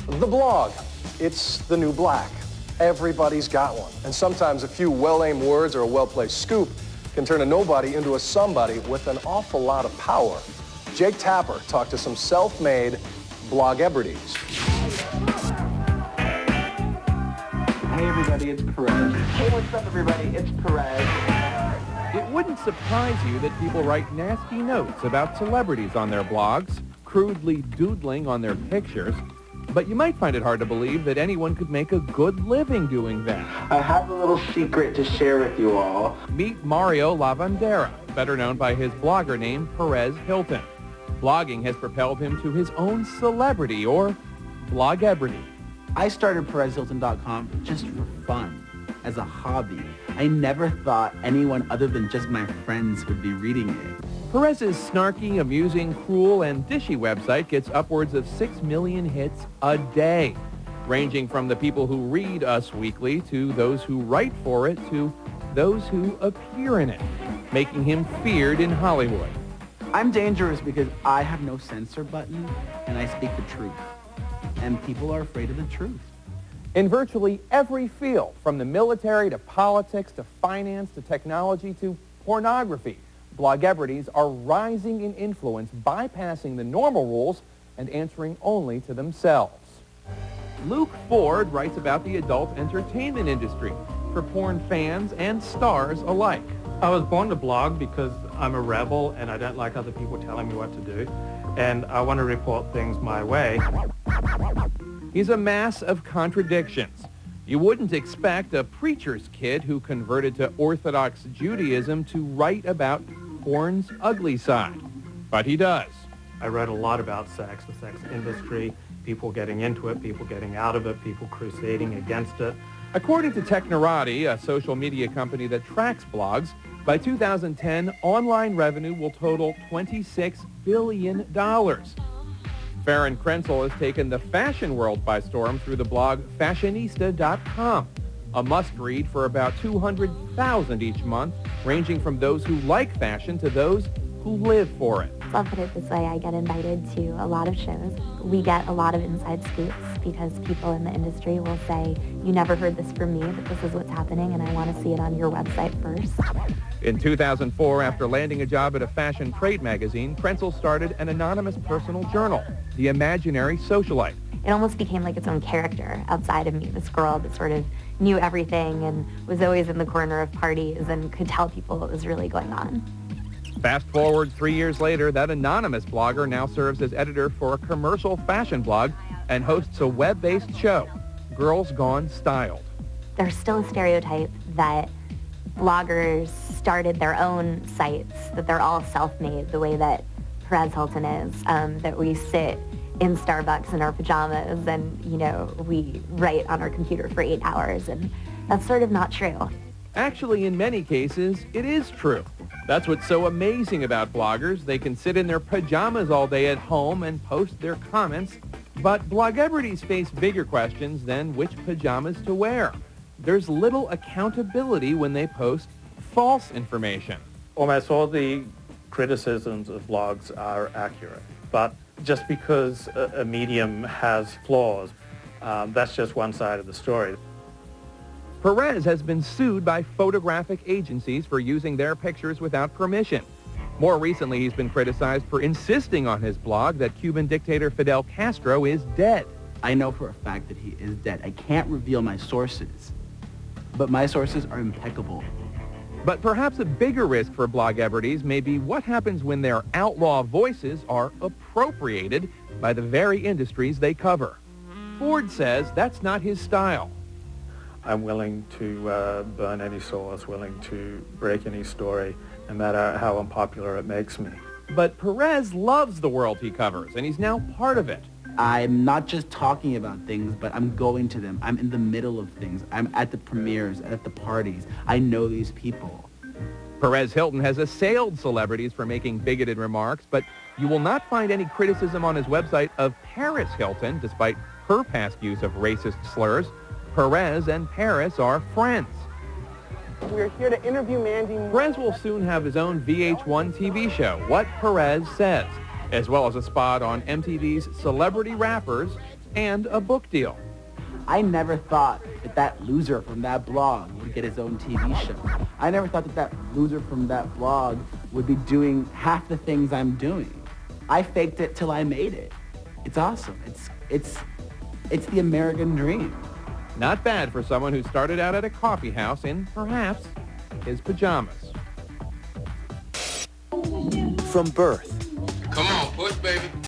The blog. It's the new black. Everybody's got one. And sometimes a few well-aimed words or a well-placed scoop can turn a nobody into a somebody with an awful lot of power. Jake Tapper talked to some self-made blogebrities. Hey everybody, it's Perez. Hey, what's up everybody? It's Perez. It wouldn't surprise you that people write nasty notes about celebrities on their blogs, crudely doodling on their pictures, but you might find it hard to believe that anyone could make a good living doing that. I have a little secret to share with you all. Meet Mario Lavandera, better known by his blogger name Perez Hilton. Blogging has propelled him to his own celebrity, or blogebrity. I started PerezHilton.com just for fun, as a hobby. I never thought anyone other than just my friends would be reading it. Perez's snarky, amusing, cruel, and dishy website gets upwards of 6 million hits a day, ranging from the people who read Us Weekly to those who write for it to those who appear in it, making him feared in Hollywood. I'm dangerous because I have no censor button and I speak the truth. And people are afraid of the truth. In virtually every field, from the military to politics to finance to technology to pornography, blogebrities are rising in influence, bypassing the normal rules and answering only to themselves. Luke Ford writes about the adult entertainment industry for porn fans and stars alike. I was born to blog because I'm a rebel and I don't like other people telling me what to do, and I want to report things my way. He's a mass of contradictions. You wouldn't expect a preacher's kid who converted to Orthodox Judaism to write about porn's ugly side, but he does. I wrote a lot about sex, the sex industry, people getting into it, people getting out of it, people crusading against it. According to Technorati, a social media company that tracks blogs, by 2010, online revenue will total $26 billion. Farron Krenzel has taken the fashion world by storm through the blog fashionista.com, a must-read for about 200,000 each month, ranging from those who like fashion to those who live for it. I'll put it this way, I get invited to a lot of shows. We get a lot of inside scoops because people in the industry will say, you never heard this from me, but this is what's happening and I want to see it on your website first. In 2004, after landing a job at a fashion trade magazine, Krenzel started an anonymous personal journal, The Imaginary Socialite. It almost became like its own character outside of me, this girl that sort of knew everything and was always in the corner of parties and could tell people what was really going on. Fast forward 3 years later, that anonymous blogger now serves as editor for a commercial fashion blog and hosts a web-based show, Girls Gone Styled. There's still a stereotype that bloggers started their own sites, that they're all self-made, the way that Perez Hilton is, that we sit in Starbucks in our pajamas and, you know, we write on our computer for 8 hours, and that's sort of not true. Actually, in many cases, it is true. That's what's so amazing about bloggers. They can sit in their pajamas all day at home and post their comments, but blogebrities face bigger questions than which pajamas to wear. There's little accountability when they post false information. Almost all the criticisms of blogs are accurate, but just because a medium has flaws, that's just one side of the story. Perez has been sued by photographic agencies for using their pictures without permission. More recently, he's been criticized for insisting on his blog that Cuban dictator Fidel Castro is dead. I know for a fact that he is dead. I can't reveal my sources, but my sources are impeccable. But perhaps a bigger risk for blogebrities may be what happens when their outlaw voices are appropriated by the very industries they cover. Ford says that's not his style. I'm willing to burn any source, willing to break any story, no matter how unpopular it makes me. But Perez loves the world he covers, and he's now part of it. I'm not just talking about things, but I'm going to them. I'm in the middle of things. I'm at the premieres, at the parties. I know these people. Perez Hilton has assailed celebrities for making bigoted remarks, but you will not find any criticism on his website of Paris Hilton, despite her past use of racist slurs. Perez and Paris are friends. We're here to interview Mandy. Perez will soon have his own VH1 TV show, What Perez Says, as well as a spot on MTV's Celebrity Rappers and a book deal. I never thought that loser from that blog would get his own TV show. I never thought that loser from that blog would be doing half the things I'm doing. I faked it till I made it. It's awesome. It's the American dream. Not bad for someone who started out at a coffee house in, perhaps, his pajamas. From birth Come on, push, baby.